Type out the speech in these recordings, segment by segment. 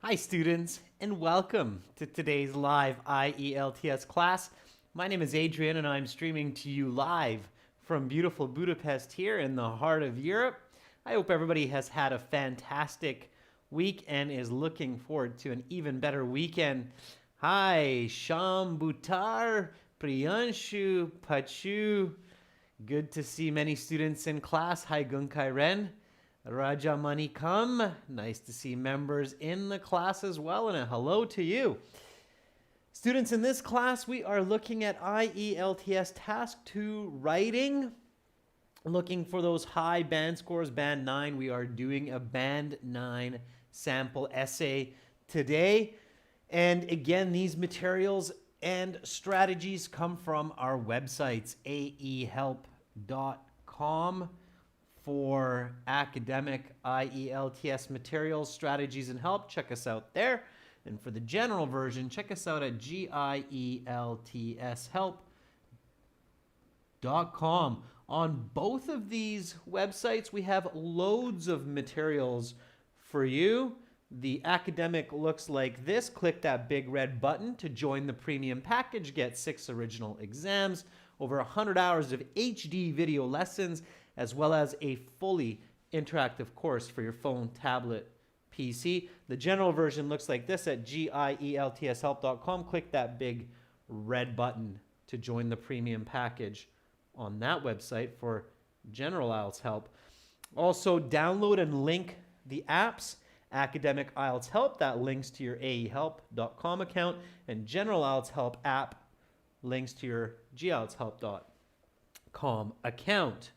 Hi students, and welcome to today's live IELTS class. My name is Adrian and I'm streaming to you live from beautiful Budapest here in the heart of Europe. I hope everybody has had a fantastic week and is looking forward to an even better weekend. Hi, Sham Butar, Priyanshu, Pachu. Good to see many students in class. Hi, Gunkai Ren. Raja Manikam, nice to see members in the class as well, and a hello to you. Students, in this class, we are looking at IELTS Task 2 Writing, looking for those high band scores, Band 9. We are doing a Band 9 sample essay today. And again, these materials and strategies come from our websites, aehelp.com. For academic IELTS materials, strategies, and help, check us out there. And for the general version, check us out at gieltshelp.com. On both of these websites, we have loads of materials for you. The academic looks like this. Click that big red button to join the premium package. Get 6 original exams, over 100 hours of HD video lessons, as well as a fully interactive course for your phone, tablet, PC. The general version looks like this at gieltshelp.com. Click that big red button to join the premium package on that website for general IELTS help. Also, download and link the apps. Academic IELTS Help, that links to your aehelp.com account, and General IELTS Help app links to your gieltshelp.com account.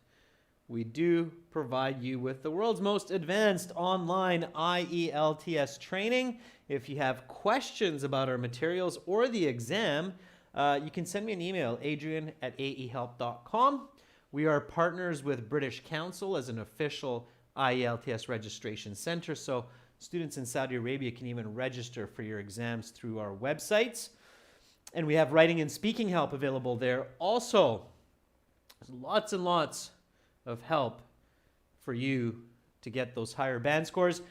We do provide you with the world's most advanced online IELTS training. If you have questions about our materials or the exam, you can send me an email, adrian@aehelp.com. We are partners with British Council as an official IELTS registration center, so students in Saudi Arabia can even register for your exams through our websites. And we have writing and speaking help available there also. There's lots and lots of help for you to get those higher band scores.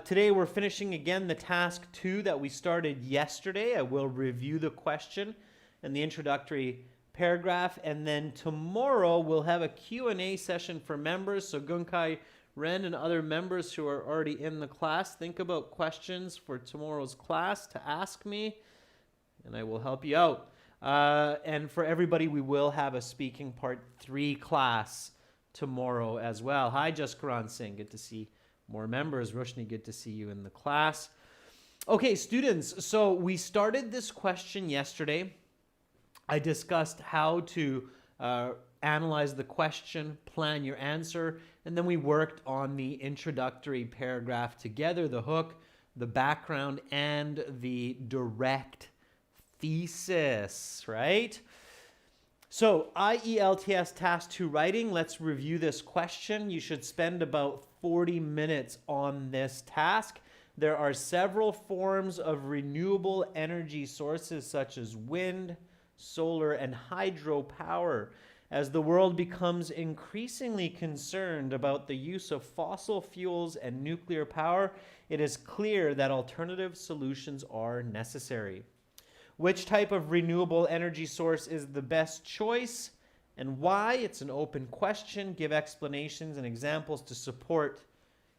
Today we're finishing again the task 2 that we started yesterday. I will review the question and the introductory paragraph, and then tomorrow we'll have a Q&A session for members. So Gunkai Ren and other members who are already in the class, think about questions for tomorrow's class to ask me, and I will help you out. And for everybody, we will have a speaking part 3 class tomorrow as well. Hi, Jaskaran Singh. Good to see more members. Roshni, good to see you in the class. Okay, students, so we started this question yesterday. I discussed how to analyze the question, plan your answer, and then we worked on the introductory paragraph together, the hook, the background, and the direct thesis, right? So IELTS Task 2 Writing, let's review this question. You should spend about 40 minutes on this task. There are several forms of renewable energy sources such as wind, solar, and hydropower. As the world becomes increasingly concerned about the use of fossil fuels and nuclear power, it is clear that alternative solutions are necessary. Which type of renewable energy source is the best choice and why? It's an open question. Give explanations and examples to support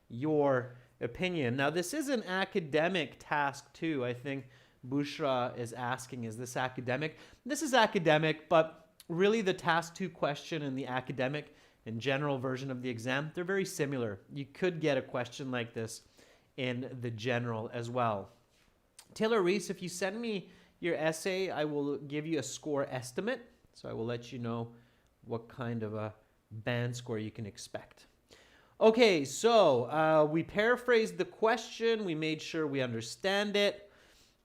your opinion. Now, this is an academic task too. I think Bushra is asking, is this academic? This is academic, but really the task 2 question and the academic and general version of the exam, they're very similar. You could get a question like this in the general as well. Taylor Reese, if you send me your essay, I will give you a score estimate. So I will let you know what kind of a band score you can expect. Okay, so we paraphrased the question. We made sure we understand it.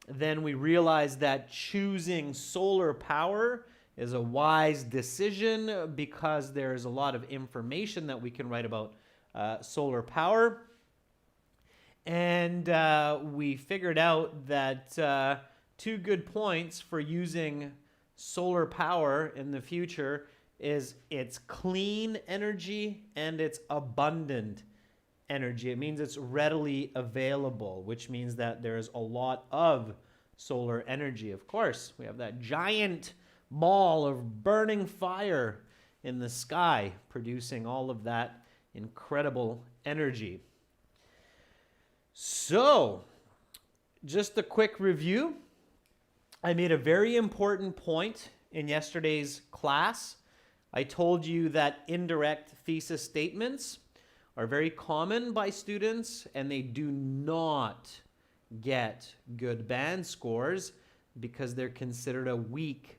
Then we realized that choosing solar power is a wise decision because there is a lot of information that we can write about solar power. And we figured out that 2 good points for using solar power in the future is it's clean energy and it's abundant energy. It means it's readily available, which means that there's a lot of solar energy. Of course, we have that giant ball of burning fire in the sky producing all of that incredible energy. So, just a quick review. I made a very important point in yesterday's class. I told you that indirect thesis statements are very common by students and they do not get good band scores because they're considered a weak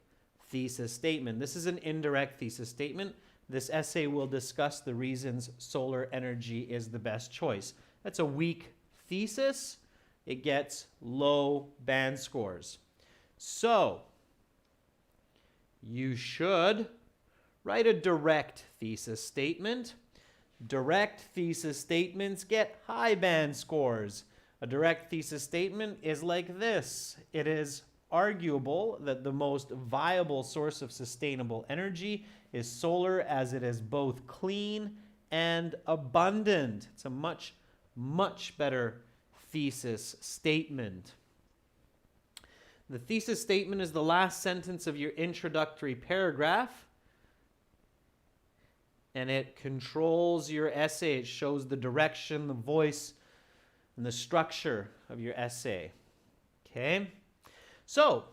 thesis statement. This is an indirect thesis statement. This essay will discuss the reasons solar energy is the best choice. That's a weak thesis. It gets low band scores. So, you should write a direct thesis statement. Direct thesis statements get high band scores. A direct thesis statement is like this. It is arguable that the most viable source of sustainable energy is solar, as it is both clean and abundant. It's a much, much better thesis statement. The thesis statement is the last sentence of your introductory paragraph, and it controls your essay. It shows the direction, the voice, and the structure of your essay. Okay? So,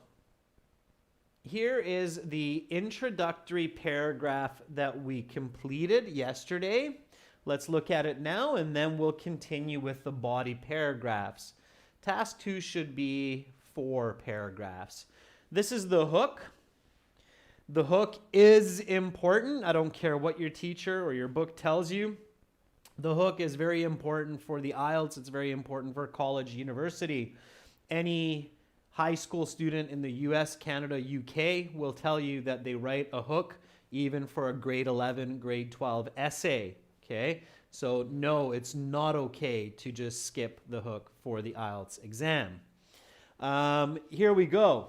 here is the introductory paragraph that we completed yesterday. Let's look at it now, and then we'll continue with the body paragraphs. Task 2 should be 4 paragraphs. This is the hook. The hook is important. I don't care what your teacher or your book tells you. The hook is very important for the IELTS. It's very important for college, university. Any high school student in the US, Canada, UK will tell you that they write a hook even for a grade 11, grade 12 essay. Okay? So no, it's not okay to just skip the hook for the IELTS exam. Here we go.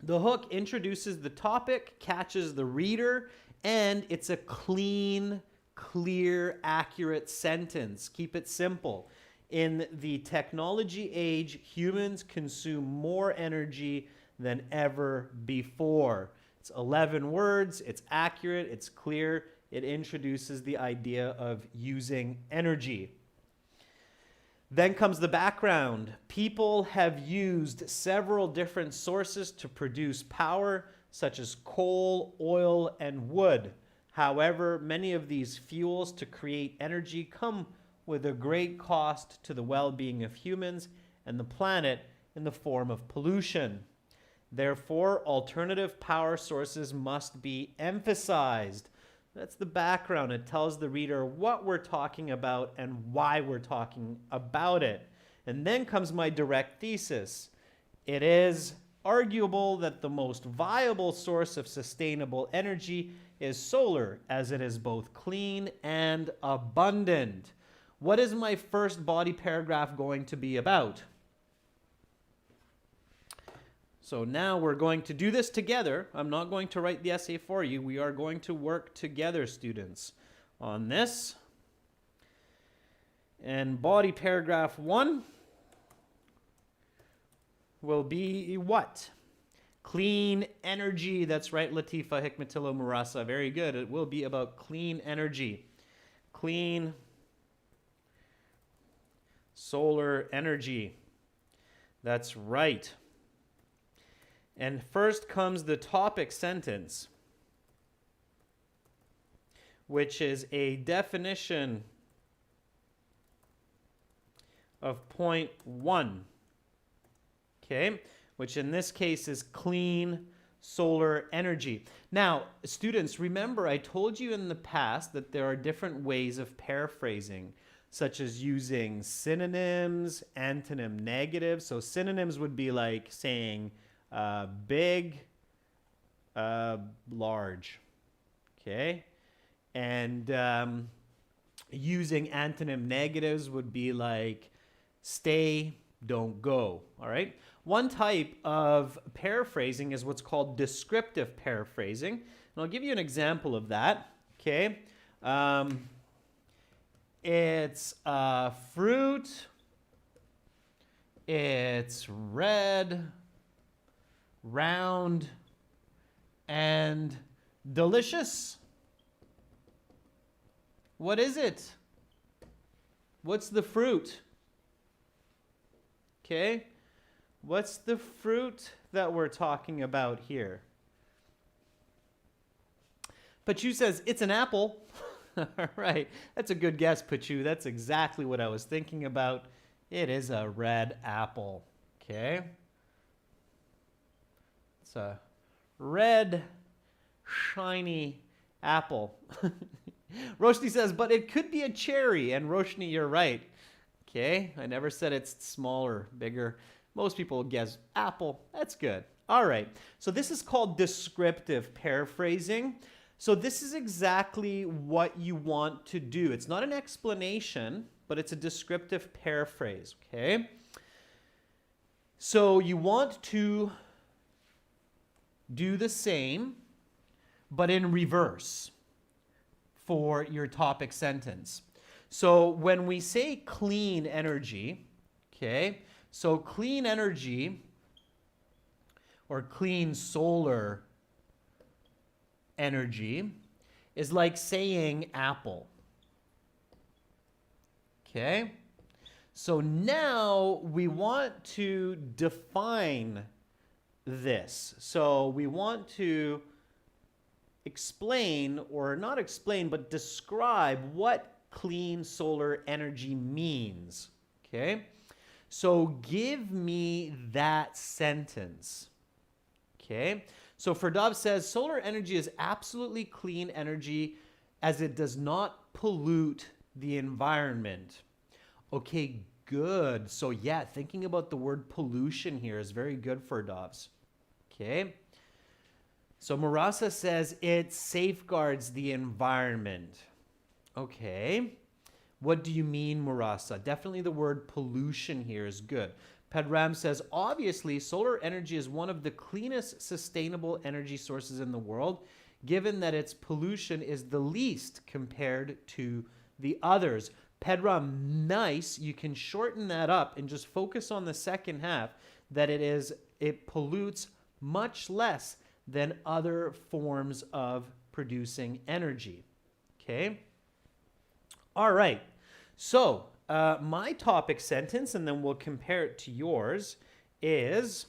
The hook introduces the topic, catches the reader, and it's a clean, clear, accurate sentence. Keep it simple. In the technology age, humans consume more energy than ever before. It's 11 words, it's accurate, it's clear, it introduces the idea of using energy. Then comes the background. People have used several different sources to produce power, such as coal, oil, and wood. However, many of these fuels to create energy come with a great cost to the well-being of humans and the planet in the form of pollution. Therefore, alternative power sources must be emphasized. That's the background. It tells the reader what we're talking about and why we're talking about it. And then comes my direct thesis. It is arguable that the most viable source of sustainable energy is solar, as it is both clean and abundant. What is my first body paragraph going to be about? So now we're going to do this together. I'm not going to write the essay for you. We are going to work together, students, on this. And body paragraph 1 will be what? Clean energy. That's right, Latifa Hikmatillo Murasa. Very good. It will be about clean energy. Clean solar energy. That's right. And first comes the topic sentence, which is a definition of point 1, okay, which in this case is clean solar energy. Now, students, remember I told you in the past that there are different ways of paraphrasing, such as using synonyms, antonym negatives. So synonyms would be like saying big, large, okay? And using antonym negatives would be like stay, don't go, all right? One type of paraphrasing is what's called descriptive paraphrasing. And I'll give you an example of that, okay? It's a fruit. It's red, round, and delicious. What is it? What's the fruit? Okay. What's the fruit that we're talking about here? Pachu says, it's an apple. All right. That's a good guess, Pachu. That's exactly what I was thinking about. It is a red apple. Okay. It's a red, shiny apple. Roshni says, but it could be a cherry. And Roshni, you're right. Okay. I never said it's smaller, bigger. Most people guess apple. That's good. All right. So this is called descriptive paraphrasing. So this is exactly what you want to do. It's not an explanation, but it's a descriptive paraphrase, okay? So you want to do the same, but in reverse for your topic sentence. So when we say clean energy, okay, so clean energy or clean solar energy is like saying apple. Okay? So now we want to define this. So we want to explain, or not explain, but describe what clean solar energy means. Okay? So give me that sentence. Okay? So Ferdov says, solar energy is absolutely clean energy as it does not pollute the environment. Okay, good. So yeah, thinking about the word pollution here is very good, Ferdovs. Okay. So Marasa says it safeguards the environment. Okay. What do you mean, Marasa? Definitely the word pollution here is good. Pedram says, obviously, solar energy is one of the cleanest sustainable energy sources in the world, given that its pollution is the least compared to the others. Pedram, nice. You can shorten that up and just focus on the second half, that it pollutes much less than other forms of producing energy. Okay? All right. So, my topic sentence, and then we'll compare it to yours, is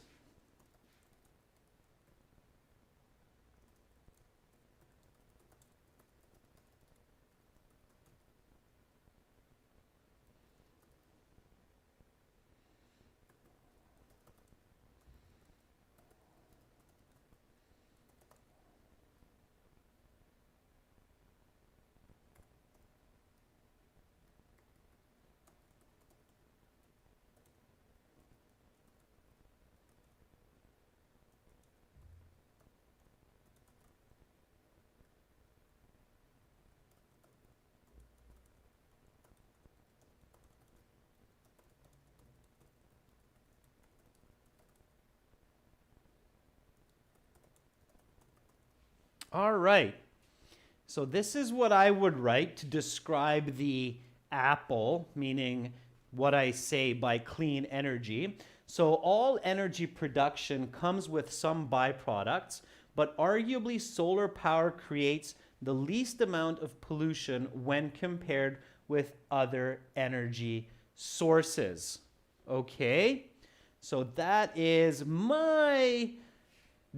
all right. So this is what I would write to describe the apple, meaning what I say by clean energy. So all energy production comes with some byproducts, but arguably solar power creates the least amount of pollution when compared with other energy sources. Okay? So that is my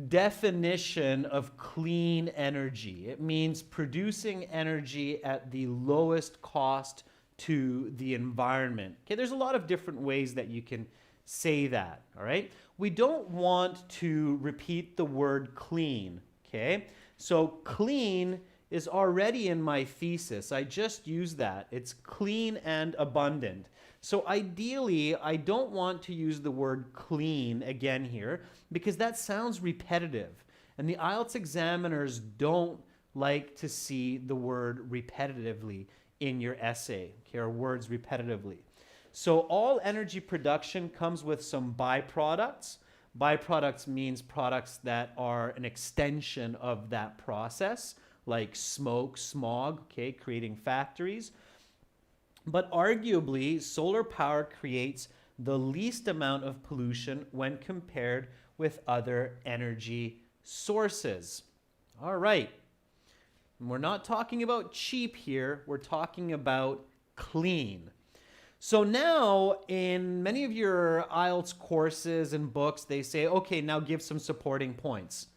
definition of clean energy. It means producing energy at the lowest cost to the environment. Okay, there's a lot of different ways that you can say that, all right? We don't want to repeat the word clean, okay? So clean is already in my thesis. I just used that. It's clean and abundant. So ideally, I don't want to use the word clean again here because that sounds repetitive. And the IELTS examiners don't like to see the word repetitively in your essay, okay, or words repetitively. So all energy production comes with some byproducts. Byproducts means products that are an extension of that process, like smoke, smog, okay, creating factories. but arguably solar power creates the least amount of pollution when compared with other energy sources. All right. And we're not talking about cheap here, we're talking about clean. So now in many of your IELTS courses and books, they say, okay, now give some supporting points.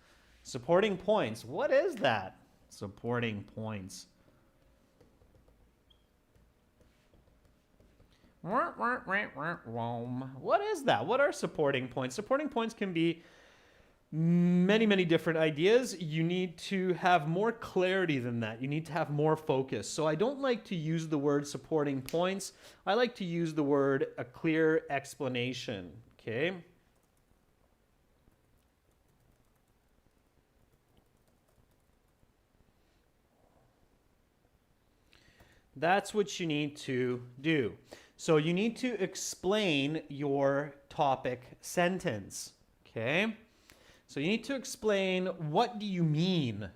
Supporting points, what is that? Supporting points. What is that? What are supporting points? Supporting points can be many different ideas. You need to have more clarity than that. You need to have more focus. So I don't like to use the word supporting points. I like to use the word a clear explanation. Okay. That's what you need to do. So you need to explain your topic sentence. Okay. So you need to explain, what do you mean?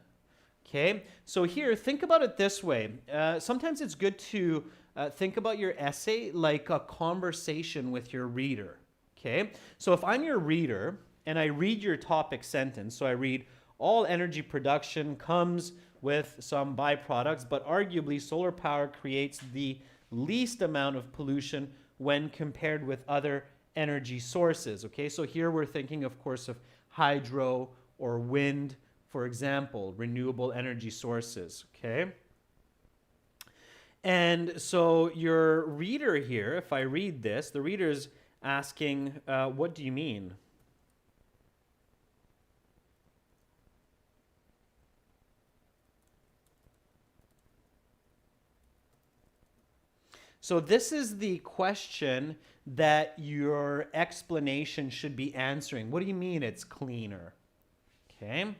Okay, so here, think about it this way. Sometimes it's good to think about your essay like a conversation with your reader. Okay, so if I'm your reader and I read your topic sentence, so I read, all energy production comes with some byproducts, but arguably solar power creates the least amount of pollution when compared with other energy sources. Okay, so here we're thinking, of course, of hydro or wind, for example, renewable energy sources, okay? And so your reader here, if I read this, the reader's asking, what do you mean? So this is the question that your explanation should be answering. What do you mean it's cleaner? Okay.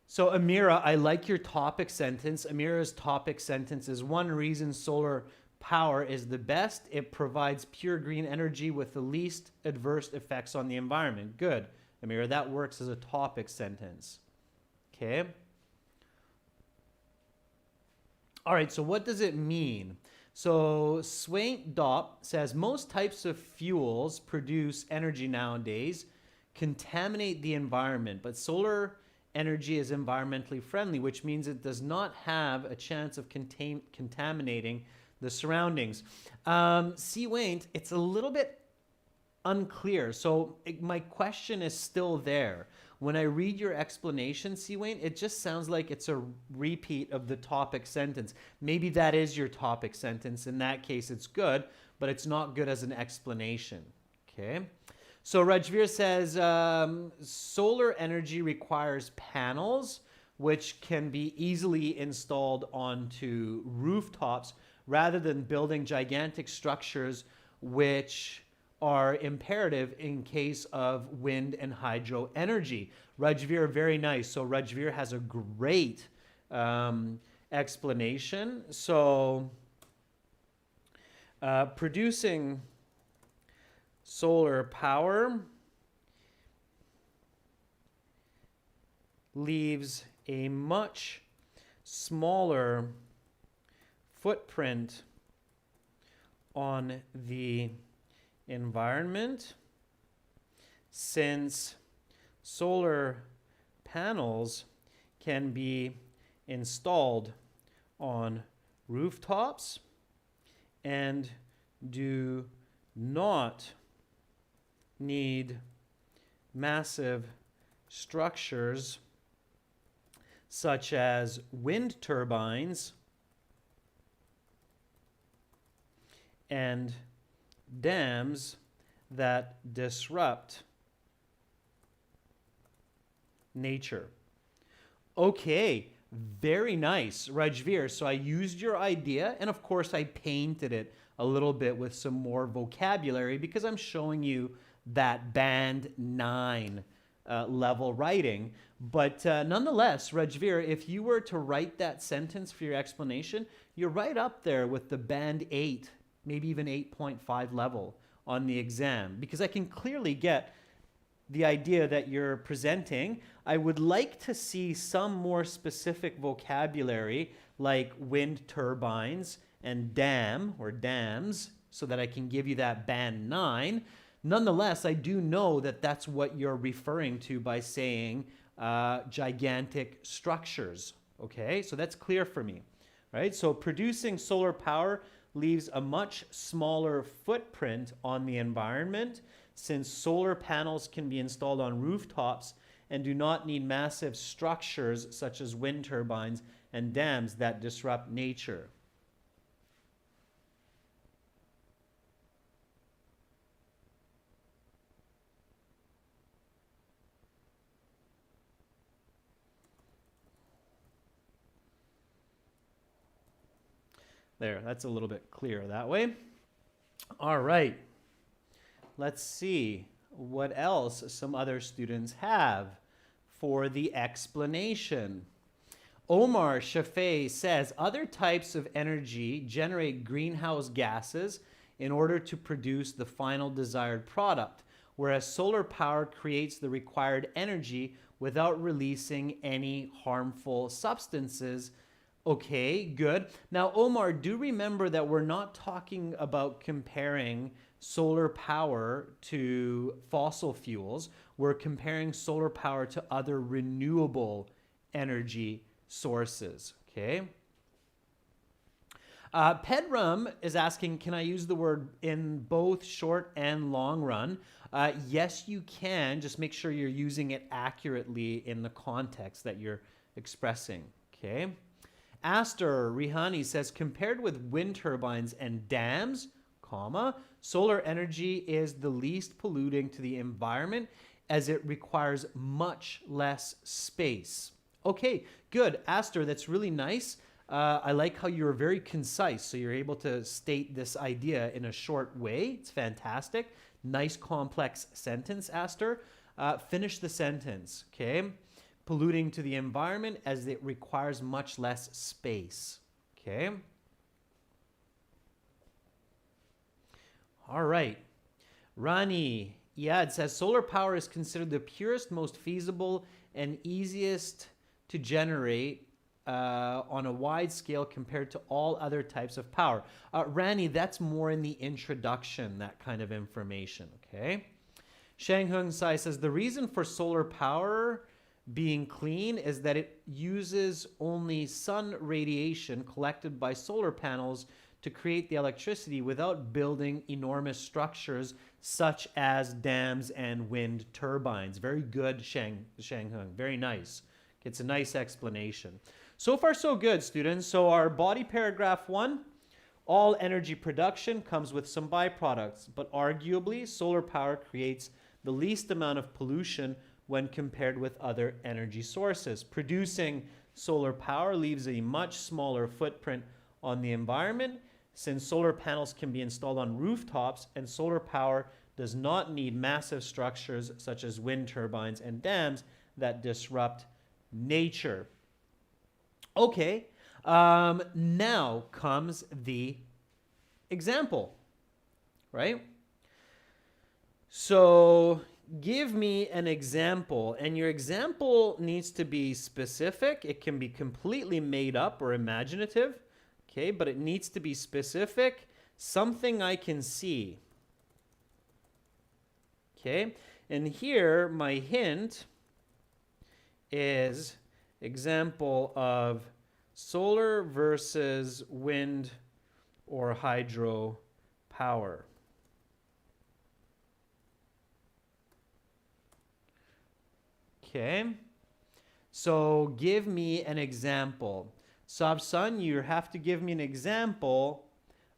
So Amira, I like your topic sentence. Amira's topic sentence is, one reason solar power is the best. It provides pure green energy with the least adverse effects on the environment. Good. Amira, that works as a topic sentence. Okay. All right, so what does it mean? So Swaint Dop says most types of fuels produce energy nowadays, contaminate the environment, but solar energy is environmentally friendly, which means it does not have a chance of contaminating the surroundings. Swaint, it's a little bit unclear. So my question is still there. When I read your explanation, Wayne, it just sounds like it's a repeat of the topic sentence. Maybe that is your topic sentence. In that case, it's good, but it's not good as an explanation. Okay. So Rajveer says, solar energy requires panels, which can be easily installed onto rooftops rather than building gigantic structures, which are imperative in case of wind and hydro energy. Rajveer, very nice. So Rajveer has a great explanation. So producing solar power leaves a much smaller footprint on the environment, since solar panels can be installed on rooftops and do not need massive structures such as wind turbines and dams that disrupt nature. Okay, very nice, Rajveer. So I used your idea, and of course I painted it a little bit with some more vocabulary because I'm showing you that band 9 level writing. But nonetheless, Rajveer, if you were to write that sentence for your explanation, you're right up there with the band 8, maybe even 8.5 level on the exam, because I can clearly get the idea that you're presenting, I would like to see some more specific vocabulary like wind turbines and dam or dams so that I can give you that band 9. Nonetheless, I do know that that's what you're referring to by saying gigantic structures. Okay, so that's clear for me, right? So producing solar power leaves a much smaller footprint on the environment since solar panels can be installed on rooftops and do not need massive structures such as wind turbines and dams that disrupt nature. There, that's a little bit clearer that way. All right. Let's see what else some other students have for the explanation. Omar Shafei says other types of energy generate greenhouse gases in order to produce the final desired product, whereas solar power creates the required energy without releasing any harmful substances. Okay, good. Now, Omar, do remember that we're not talking about comparing solar power to fossil fuels. We're comparing solar power to other renewable energy sources, okay? Pedram is asking, can I use the word in both short and long run? Yes, you can. Just make sure you're using it accurately in the context that you're expressing, okay? Aster Rihani says, compared with wind turbines and dams, comma, solar energy is the least polluting to the environment as it requires much less space. Okay, good. Aster, that's really nice. I like how you're very concise, so you're able to state this idea in a short way. It's fantastic. Nice complex sentence, Aster. Finish the sentence, okay? Polluting to the environment as it requires much less space, okay? All right. Rani Iyad says, solar power is considered the purest, most feasible, and easiest to generate on a wide scale compared to all other types of power. Rani, that's more in the introduction, that kind of information, okay? Shang Hung Sai says, the reason for solar power being clean is that it uses only sun radiation collected by solar panels to create the electricity without building enormous structures such as dams and wind turbines. Very good, Shang Hung. Very nice. It's a nice explanation. So far, so good, students. So our body paragraph 1, all energy production comes with some byproducts, but arguably solar power creates the least amount of pollution when compared with other energy sources. Producing solar power leaves a much smaller footprint on the environment since solar panels can be installed on rooftops and solar power does not need massive structures such as wind turbines and dams that disrupt nature. Okay, now comes the example, right? So give me an example, and your example needs to be specific. It can be completely made up or imaginative, okay, but it needs to be specific, something I can see. Okay, and here my hint is example of solar versus wind or hydro power. Okay, so give me an example. Sabsan, you have to give me an example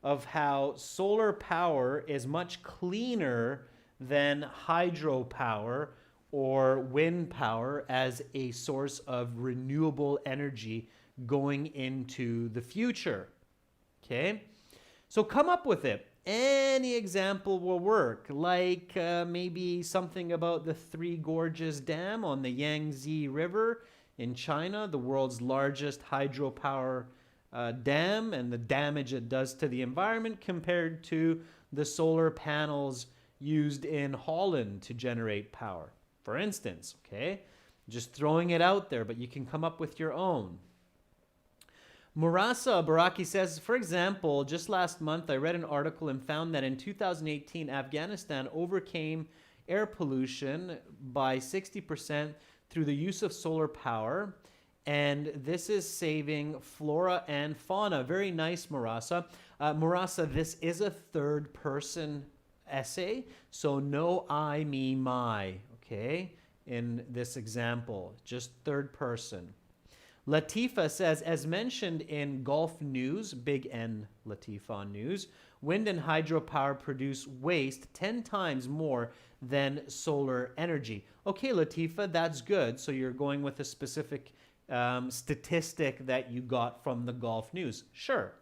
of how solar power is much cleaner than hydropower or wind power as a source of renewable energy going into the future. Okay, so come up with it. Any example will work, like maybe something about the Three Gorges Dam on the Yangtze River in China, the world's largest hydropower dam, and the damage it does to the environment compared to the solar panels used in Holland to generate power. for instance, okay? Just throwing it out there, but you can come up with your own. Murasa Baraki says, for example, just last month I read an article and found that in 2018, Afghanistan overcame air pollution by 60% through the use of solar power. And this is saving flora and fauna. Very nice, Murasa. Murasa, this is a third-person essay, so no I, me, my, okay, in this example, just third person. Latifa says, as mentioned in Gulf News, big N Latifa on news, wind and hydropower produce waste 10 times more than solar energy. Okay, Latifa, that's good. So you're going with a specific statistic that you got from the Gulf News. Sure.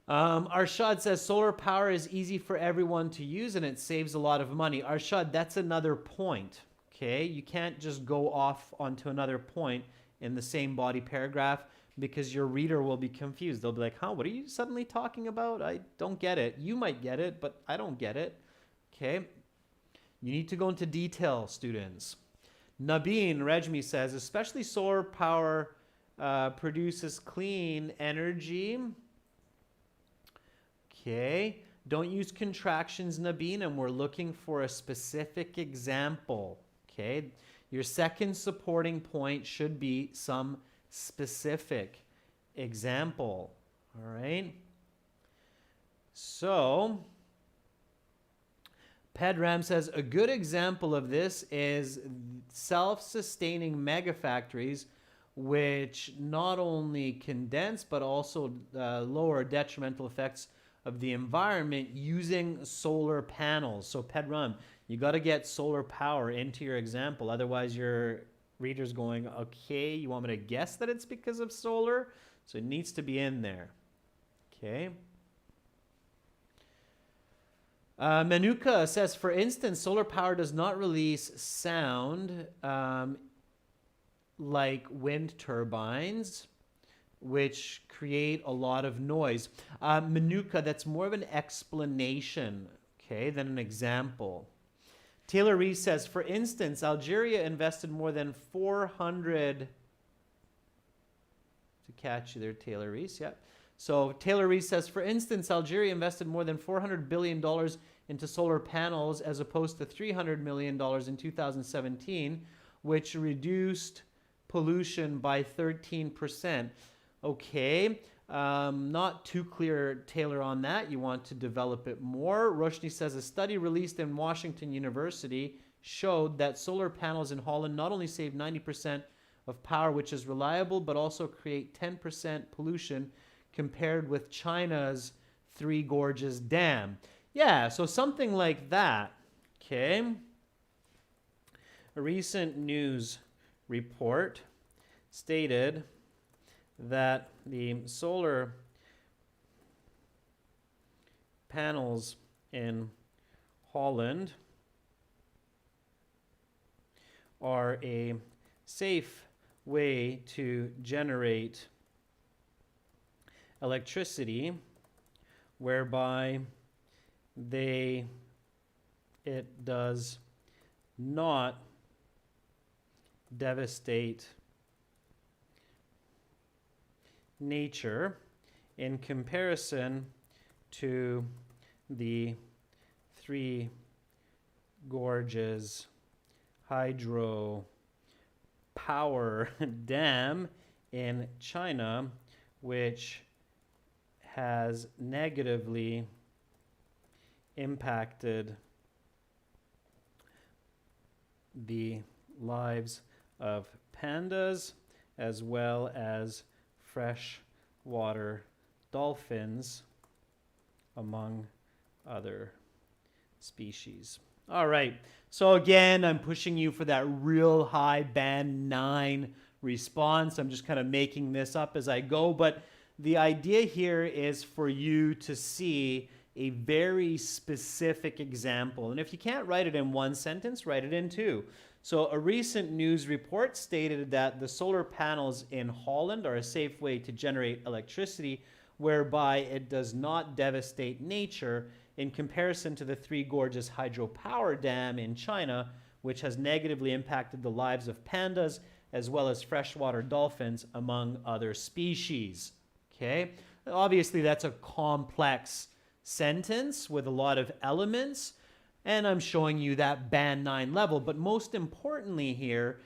Arshad says, solar power is easy for everyone to use and it saves a lot of money. Arshad, that's another point. Okay, you can't just go off onto another point in the same body paragraph because your reader will be confused. They'll be like, huh, what are you suddenly talking about? I don't get it. You might get it, but I don't get it. Okay, you need to go into detail, students. Nabeen Rejmi says, especially solar power produces clean energy. Okay, don't use contractions, Nabeen, and we're looking for a specific example. Okay, your second supporting point should be some specific example. All right. So, Pedram says, a good example of this is self-sustaining megafactories, which not only condense but also lower detrimental effects of the environment using solar panels. So Pedram, you got to get solar power into your example. Otherwise, your reader's going, okay, you want me to guess that it's because of solar? So it needs to be in there. Okay. Manuka says, for instance, solar power does not release sound like wind turbines, which create a lot of noise. Manuka, that's more of an explanation, okay, than an example. Taylor Reese says, for instance, Algeria invested more than 400, to catch you there, Taylor Reese, yep. So Taylor Reese says, for instance, Algeria invested more than $400 billion into solar panels as opposed to $300 million in 2017, which reduced pollution by 13%. Okay, not too clear, Taylor, on that. You want to develop it more. Roshni says, a study released in Washington University showed that solar panels in Holland not only save 90% of power, which is reliable, but also create 10% pollution compared with China's Three Gorges Dam. Yeah, so something like that, okay? A recent news report stated that the solar panels in Holland are a safe way to generate electricity, whereby it does not devastate nature in comparison to the Three Gorges hydro power dam in China, which has negatively impacted the lives of pandas as well as freshwater dolphins, among other species. All right, so again, I'm pushing you for that real high band 9 response. I'm just kind of making this up as I go, but the idea here is for you to see a very specific example. And if you can't write it in one sentence, write it in two. So a recent news report stated that the solar panels in Holland are a safe way to generate electricity, whereby it does not devastate nature in comparison to the Three Gorges hydropower dam in China, which has negatively impacted the lives of pandas as well as freshwater dolphins, among other species. Okay? Obviously, that's a complex sentence with a lot of elements, and I'm showing you that band 9 level. But most importantly here,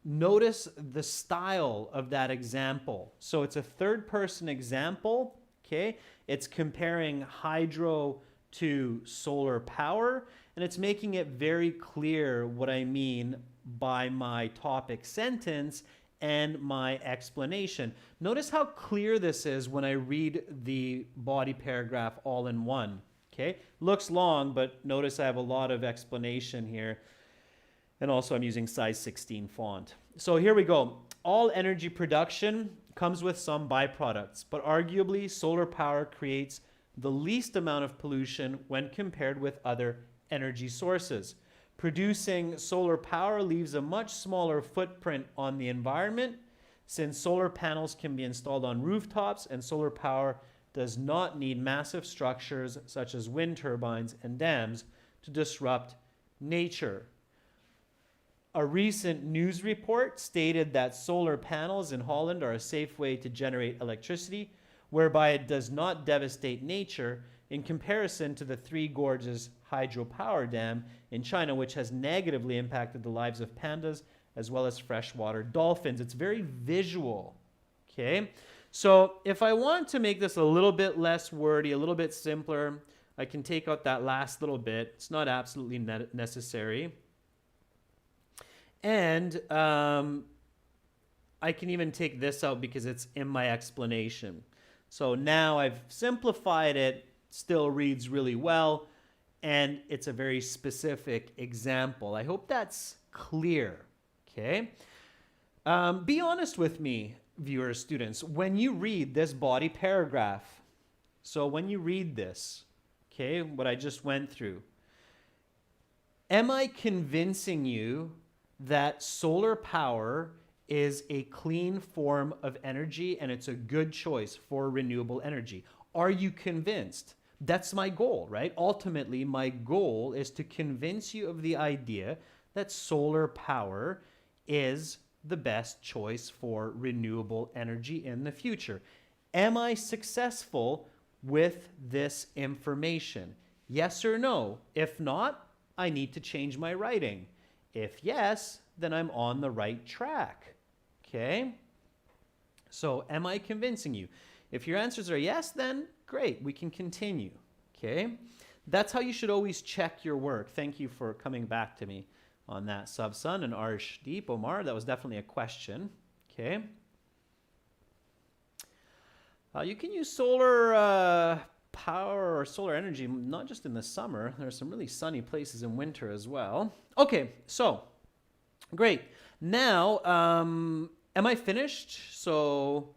notice the style of that example. So it's a third-person example, okay? It's comparing hydro to solar power, and it's making it very clear what I mean by my topic sentence and my explanation. Notice how clear this is when I read the body paragraph all in one, okay? Looks long, but notice I have a lot of explanation here. And also I'm using size 16 font. So here we go. All energy production comes with some byproducts, but arguably solar power creates the least amount of pollution when compared with other energy sources. Producing solar power leaves a much smaller footprint on the environment, since solar panels can be installed on rooftops and solar power does not need massive structures such as wind turbines and dams to disrupt nature. A recent news report stated that solar panels in Holland are a safe way to generate electricity, whereby it does not devastate nature in comparison to the Three Gorges hydropower dam in China, which has negatively impacted the lives of pandas as well as freshwater dolphins. It's very visual, okay? So if I want to make this a little bit less wordy, a little bit simpler, I can take out that last little bit. It's not absolutely necessary. And I can even take this out because it's in my explanation. So now I've simplified it, still reads really well, and it's a very specific example. I hope that's clear, okay? Be honest with me, viewers, students. When you read this body paragraph, so when you read this, okay, what I just went through, am I convincing you that solar power is a clean form of energy and it's a good choice for renewable energy? Are you convinced? That's my goal, right? Ultimately, my goal is to convince you of the idea that solar power is the best choice for renewable energy in the future. Am I successful with this information? Yes or no? If not, I need to change my writing. If yes, then I'm on the right track, okay? So am I convincing you? If your answers are yes, then great, we can continue, okay? That's how you should always check your work. Thank you for coming back to me on that, Subsun and Arshdeep Omar. That was definitely a question, okay? You can use solar power or solar energy, not just in the summer. There are some really sunny places in winter as well. Okay, so great. Now, am I finished? So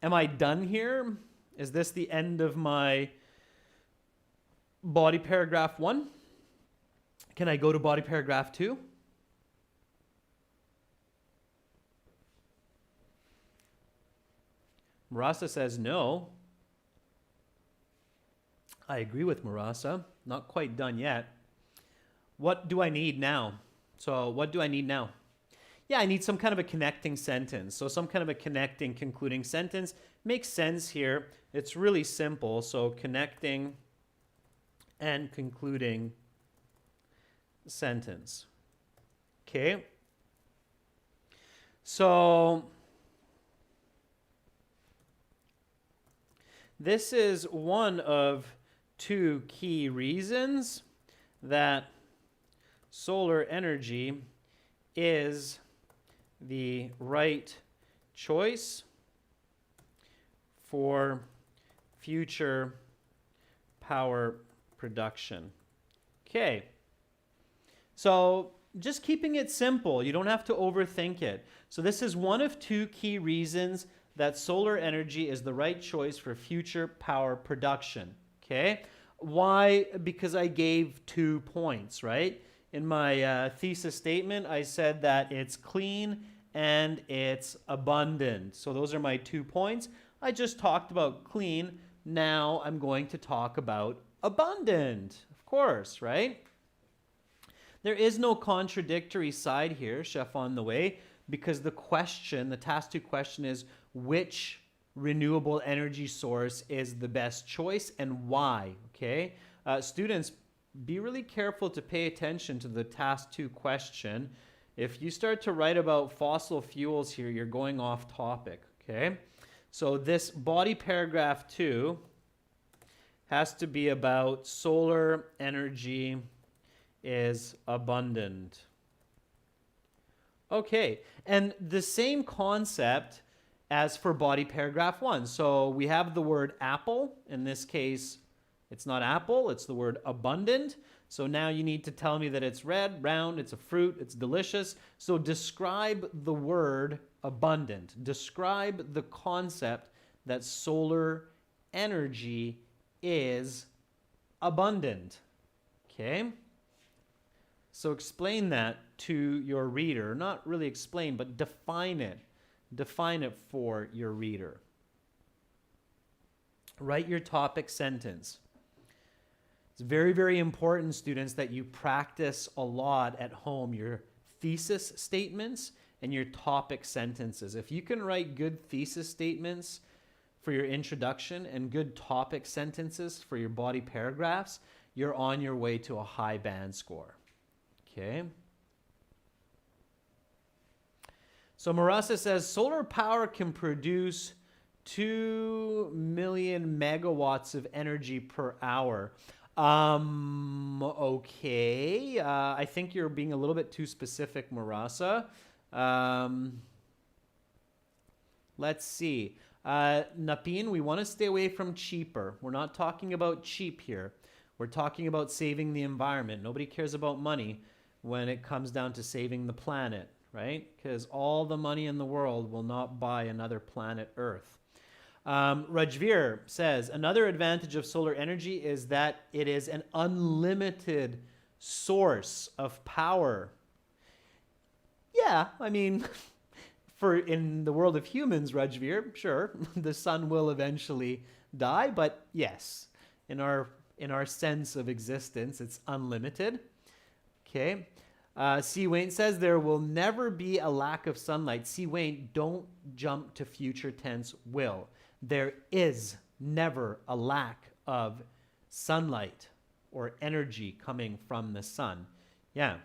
am I done here? Is this the end of my body paragraph 1? Can I go to body paragraph 2? Marasa says no. I agree with Marasa. Not quite done yet. What do I need now? So what do I need now? Yeah, I need some kind of a connecting sentence. So some kind of a connecting, concluding sentence. Makes sense here. It's really simple. So connecting and concluding sentence. Okay. So this is one of 2 key reasons that solar energy is the right choice for future power production. Okay. So just keeping it simple. You don't have to overthink it. So this is one of 2 key reasons that solar energy is the right choice for future power production. Okay? Why? Because I gave 2 points, right? In my thesis statement, I said that it's clean and it's abundant. So those are my 2 points. I just talked about clean. Now I'm going to talk about abundant, of course, right? There is no contradictory side here, chef on the way, because the task 2 question is which renewable energy source is the best choice and why, okay? Students, be really careful to pay attention to the task 2 question. If you start to write about fossil fuels here, you're going off topic, okay? So this body paragraph 2 has to be about solar energy is abundant. Okay, and the same concept as for body paragraph 1. So we have the word apple. In this case, it's not apple, it's the word abundant. So now you need to tell me that it's red, round, it's a fruit, it's delicious. So describe the word abundant. Describe the concept that solar energy is abundant. Okay? So explain that to your reader. Not really explain, but define it. Define it for your reader. Write your topic sentence. It's very, very important, students, that you practice a lot at home your thesis statements and your topic sentences. If you can write good thesis statements for your introduction and good topic sentences for your body paragraphs, you're on your way to a high band score. Okay. So Marasa says solar power can produce 2 million megawatts of energy per hour. Okay. I think you're being a little bit too specific, Marasa. Let's see. Napin, we want to stay away from cheaper. We're not talking about cheap here. We're talking about saving the environment. Nobody cares about money when it comes down to saving the planet, right? Because all the money in the world will not buy another planet Earth. Rajveer says, another advantage of solar energy is that it is an unlimited source of power. Yeah, I mean, in the world of humans, Rajveer, sure, the sun will eventually die, but yes, in our sense of existence, it's unlimited. Okay. C. Wayne says there will never be a lack of sunlight. C. Wayne, don't jump to future tense will. There is never a lack of sunlight or energy coming from the sun. Yeah.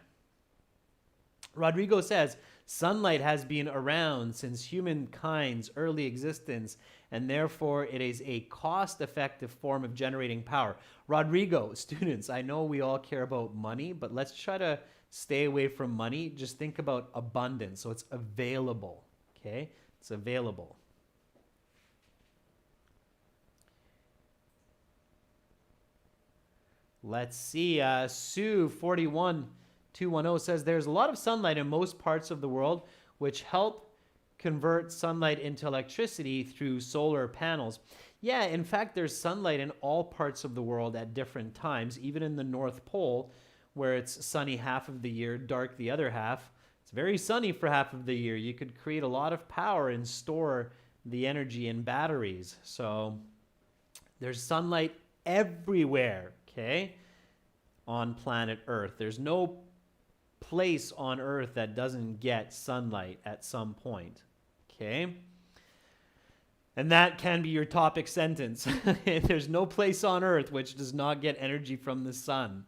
Rodrigo says sunlight has been around since humankind's early existence, and therefore it is a cost-effective form of generating power. Rodrigo, students, I know we all care about money, but let's try to stay away from money. Just think about abundance. So it's available, okay? It's available. Let's see. Sue 41210 says there's a lot of sunlight in most parts of the world, which help convert sunlight into electricity through solar panels. Yeah, in fact, there's sunlight in all parts of the world at different times, even in the North Pole, where it's sunny half of the year, dark the other half. It's very sunny for half of the year. You could create a lot of power and store the energy in batteries. So there's sunlight everywhere, okay, on planet Earth. There's no place on Earth that doesn't get sunlight at some point, okay? And that can be your topic sentence. There's no place on Earth which does not get energy from the sun.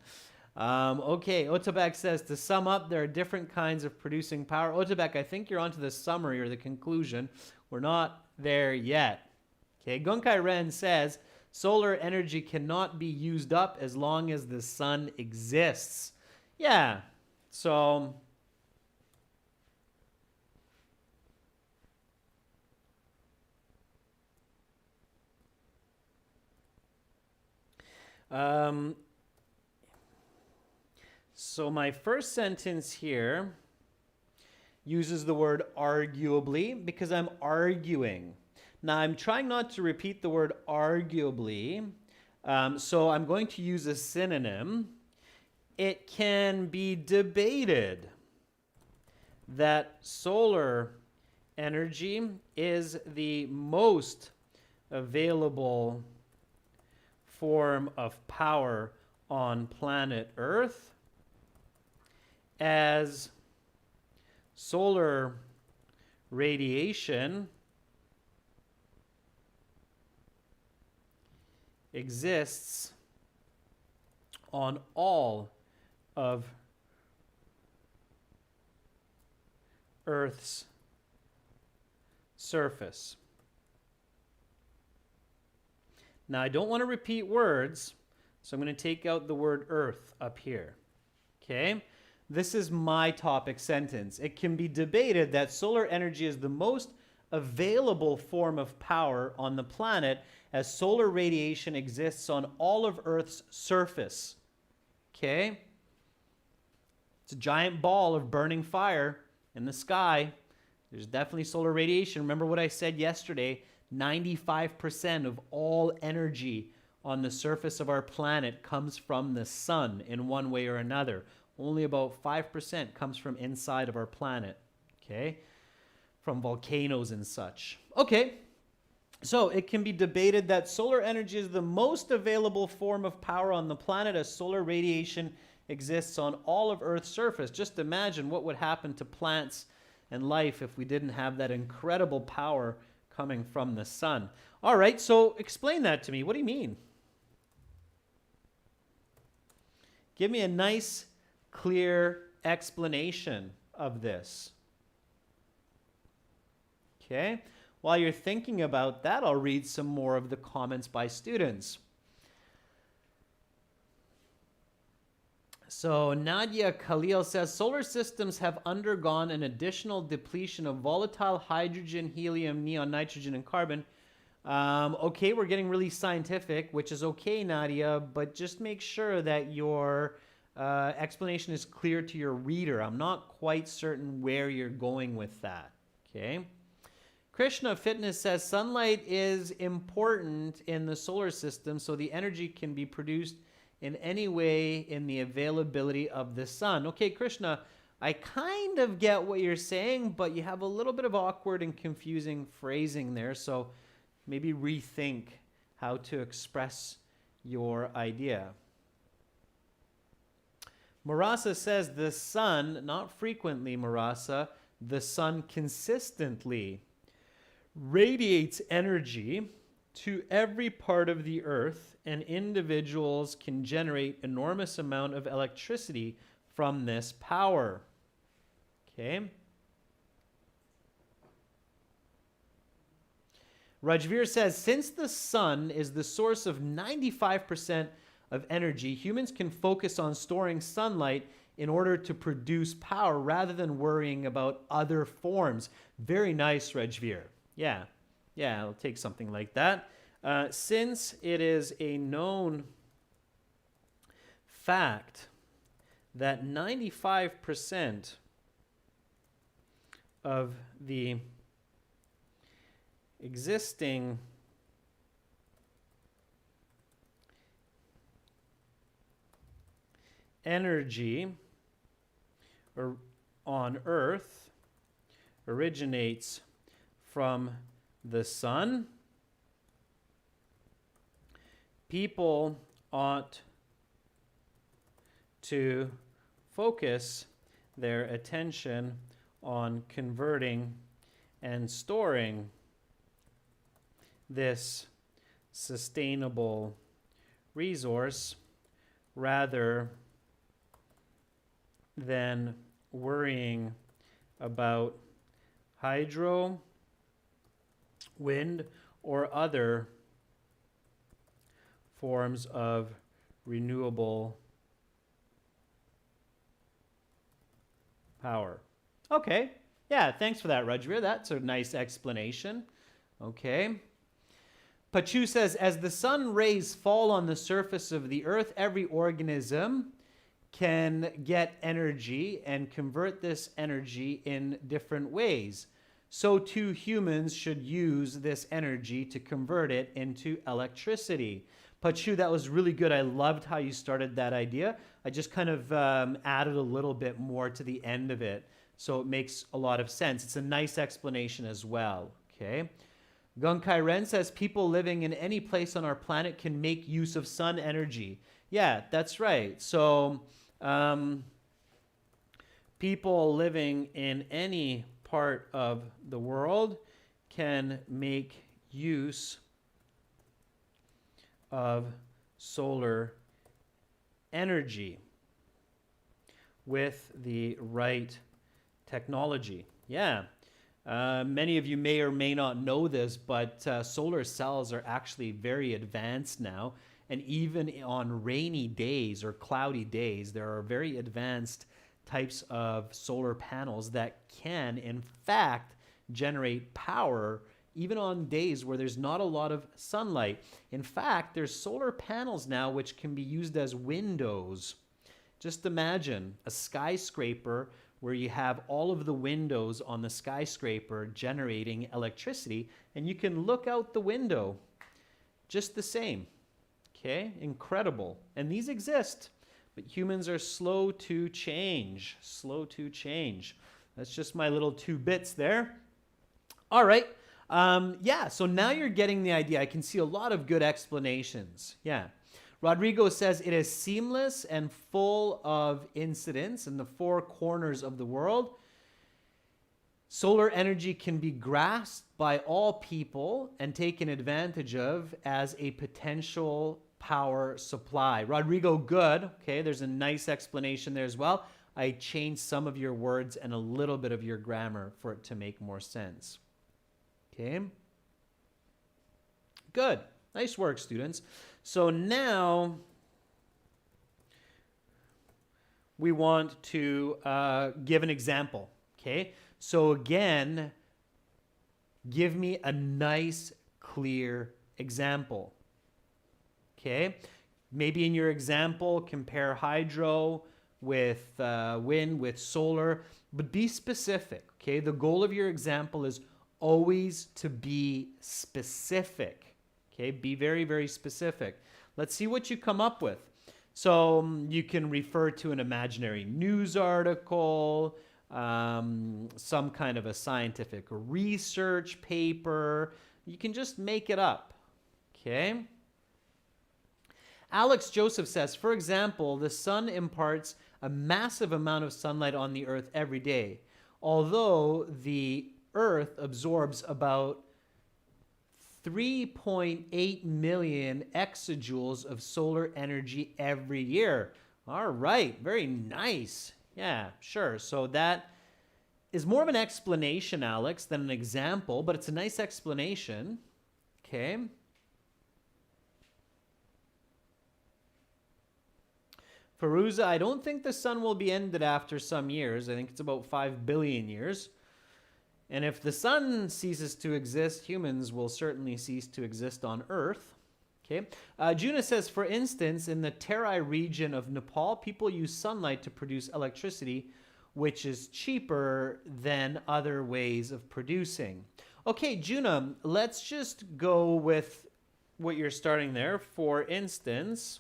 Okay, Otabek says, to sum up, there are different kinds of producing power. Otabek, I think you're onto the summary or the conclusion. We're not there yet. Okay, Gunkai Ren says, solar energy cannot be used up as long as the sun exists. Yeah, so so my first sentence here uses the word arguably because I'm arguing. Now I'm trying not to repeat the word arguably, so I'm going to use a synonym. It can be debated that solar energy is the most available form of power on planet Earth. as solar radiation exists on all of Earth's surface. Now, I don't want to repeat words, so I'm going to take out the word Earth up here. Okay? This is my topic sentence. It can be debated that solar energy is the most available form of power on the planet, as solar radiation exists on all of Earth's surface. Okay? It's a giant ball of burning fire in the sky. There's definitely solar radiation. Remember what I said yesterday, 95% of all energy on the surface of our planet comes from the sun in one way or another. Only about 5% comes from inside of our planet, okay? From volcanoes and such. Okay, so it can be debated that solar energy is the most available form of power on the planet, as solar radiation exists on all of Earth's surface. Just imagine what would happen to plants and life if we didn't have that incredible power coming from the sun. All right, so explain that to me. What do you mean? Give me a nice, clear explanation of this. Okay, while you're thinking about that, I'll read some more of the comments by students. So Nadia Khalil says, solar systems have undergone an additional depletion of volatile hydrogen, helium, neon, nitrogen, and carbon. Okay, we're getting really scientific, which is okay, Nadia, but just make sure that your explanation is clear to your reader. I'm not quite certain where you're going with that, okay? Krishna Fitness says, sunlight is important in the solar system, so the energy can be produced in any way in the availability of the sun. Okay, Krishna, I kind of get what you're saying, but you have a little bit of awkward and confusing phrasing there, so maybe rethink how to express your idea. Marasa says, the sun, not frequently, Marasa, the sun consistently radiates energy to every part of the earth, and individuals can generate enormous amount of electricity from this power. Okay. Rajveer says, since the sun is the source of 95% of energy, humans can focus on storing sunlight in order to produce power rather than worrying about other forms. Very nice, Rajveer. Yeah, I'll take something like that. Since it is a known fact that 95% of the existing energy on Earth originates from the sun, people ought to focus their attention on converting and storing this sustainable resource rather than worrying about hydro, wind, or other forms of renewable power. Okay. Yeah, thanks for that, Rajveer. That's a nice explanation. Okay. Pachu says, as the sun rays fall on the surface of the earth, every organism can get energy and convert this energy in different ways. So too humans should use this energy to convert it into electricity. Pachu, that was really good. I loved how you started that idea. I just kind of added a little bit more to the end of it, so it makes a lot of sense. It's a nice explanation as well, okay? Gunkai Ren says, people living in any place on our planet can make use of sun energy. Yeah, that's right. So People living in any part of the world can make use of solar energy with the right technology. Yeah. Many of you may or may not know this, but solar cells are actually very advanced now. And even on rainy days or cloudy days, there are very advanced types of solar panels that can, in fact, generate power even on days where there's not a lot of sunlight. In fact, there's solar panels now which can be used as windows. Just imagine a skyscraper where you have all of the windows on the skyscraper generating electricity, and you can look out the window just the same. Okay, incredible. And these exist, but humans are slow to change. Slow to change. That's just my little 2 bits there. All right. Yeah, so now you're getting the idea. I can see a lot of good explanations. Yeah. Rodrigo says it is seamless and full of incidents in the 4 corners of the world. Solar energy can be grasped by all people and taken advantage of as a potential power supply. Rodrigo, good. Okay, there's a nice explanation there as well. I changed some of your words and a little bit of your grammar for it to make more sense. Okay. Good. Nice work, students. So now we want to give an example. Okay. So again, give me a nice, clear example. Okay. Maybe in your example, compare hydro with wind, with solar, but be specific. Okay. The goal of your example is always to be specific. Okay. Be very, very specific. Let's see what you come up with. So you can refer to an imaginary news article, some kind of a scientific research paper. You can just make it up. Okay. Alex Joseph says, for example, the sun imparts a massive amount of sunlight on the earth every day, although the earth absorbs about 3.8 million exajoules of solar energy every year. All right, very nice. Yeah, sure. So that is more of an explanation, Alex, than an example, but it's a nice explanation. Okay. Faruza, I don't think the sun will be ended after some years. I think it's about 5 billion years. And if the sun ceases to exist, humans will certainly cease to exist on Earth. Okay. Juna says, for instance, in the Terai region of Nepal, people use sunlight to produce electricity, which is cheaper than other ways of producing. Okay, Juna, let's just go with what you're starting there. For instance,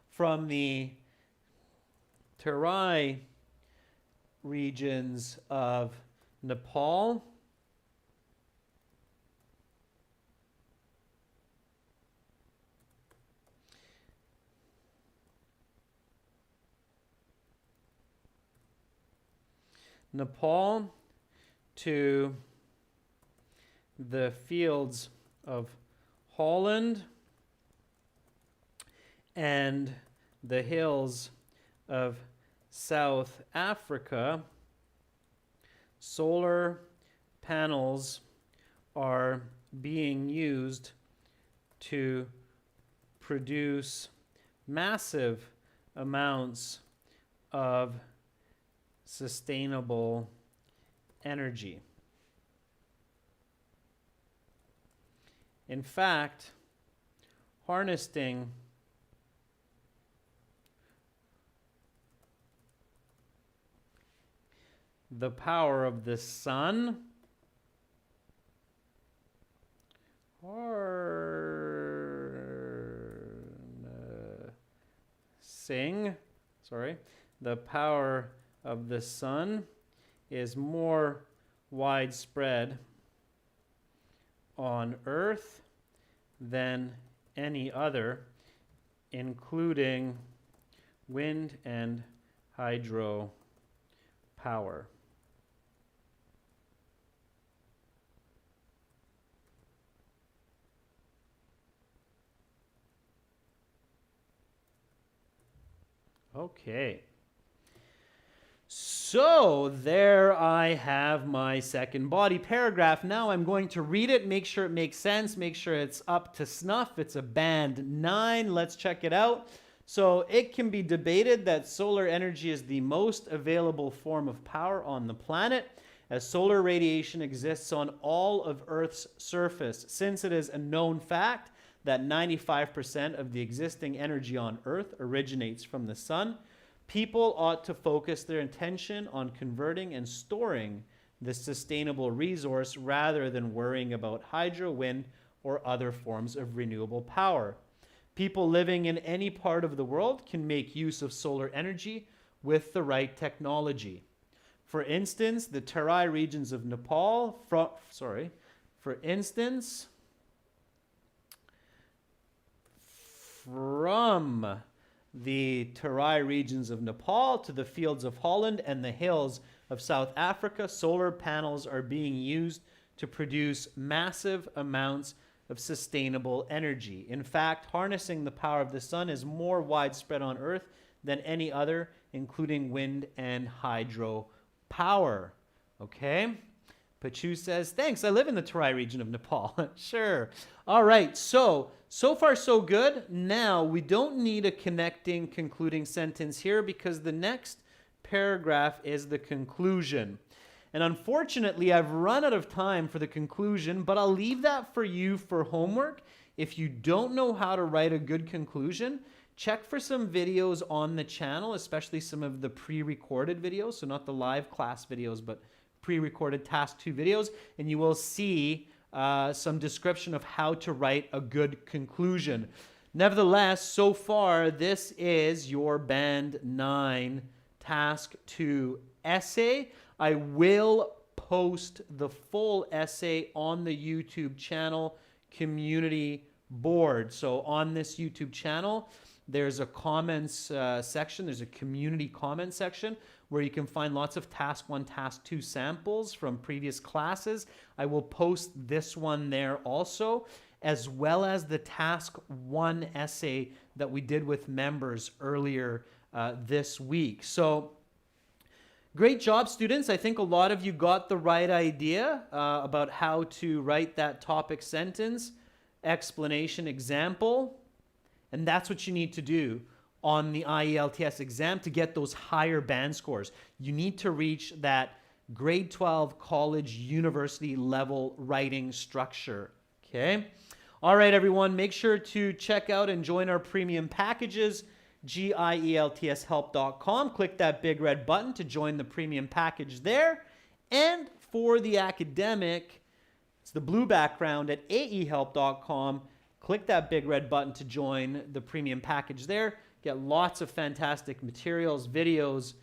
from the Terai regions of Nepal, to the fields of Holland and the hills of South Africa, solar panels are being used to produce massive amounts of sustainable energy. In fact, harnessing the power of the sun the power of the sun is more widespread on Earth than any other, including wind and hydro power. Okay. So there I have my second body paragraph. Now I'm going to read it, make sure it makes sense, make sure it's up to snuff. It's a band 9. Let's check it out. So it can be debated that solar energy is the most available form of power on the planet, as solar radiation exists on all of Earth's surface. Since it is a known fact that 95% of the existing energy on Earth originates from the sun, people ought to focus their attention on converting and storing this sustainable resource rather than worrying about hydro, wind, or other forms of renewable power. People living in any part of the world can make use of solar energy with the right technology. For instance, the Terai regions of Nepal, from the Terai regions of Nepal to the fields of Holland and the hills of South Africa, solar panels are being used to produce massive amounts of sustainable energy. In fact, harnessing the power of the sun is more widespread on Earth than any other, including wind and hydro power. Okay? Pachu says, thanks, I live in the Terai region of Nepal. Sure. All right, so far so good. Now, we don't need a connecting, concluding sentence here because the next paragraph is the conclusion. And unfortunately, I've run out of time for the conclusion, but I'll leave that for you for homework. If you don't know how to write a good conclusion, check for some videos on the channel, especially some of the pre-recorded videos, so not the live class videos, but pre-recorded task 2 videos, and you will see some description of how to write a good conclusion. Nevertheless, so far, this is your Band 9 Task 2 essay. I will post the full essay on the YouTube channel community board. So on this YouTube channel, there's a comments section. There's a community comment section where you can find lots of Task 1, Task 2 samples from previous classes. I will post this one there also, as well as the Task 1 essay that we did with members earlier this week. So great job, students. I think a lot of you got the right idea about how to write that topic sentence, explanation, example. And that's what you need to do on the IELTS exam to get those higher band scores. You need to reach that grade 12 college university level writing structure. Okay? All right, everyone. Make sure to check out and join our premium packages, gieltshelp.com. Click that big red button to join the premium package there. And for the academic, it's the blue background at aehelp.com. Click that big red button to join the premium package there. Get lots of fantastic materials, videos,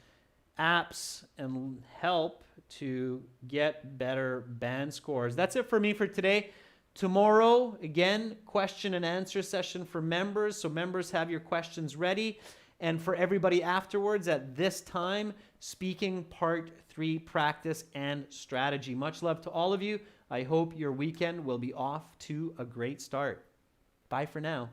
apps, and help to get better band scores. That's it for me for today. Tomorrow, again, question and answer session for members. So members, have your questions ready. And for everybody afterwards, at this time, speaking part 3, practice and strategy. Much love to all of you. I hope your weekend will be off to a great start. Bye for now.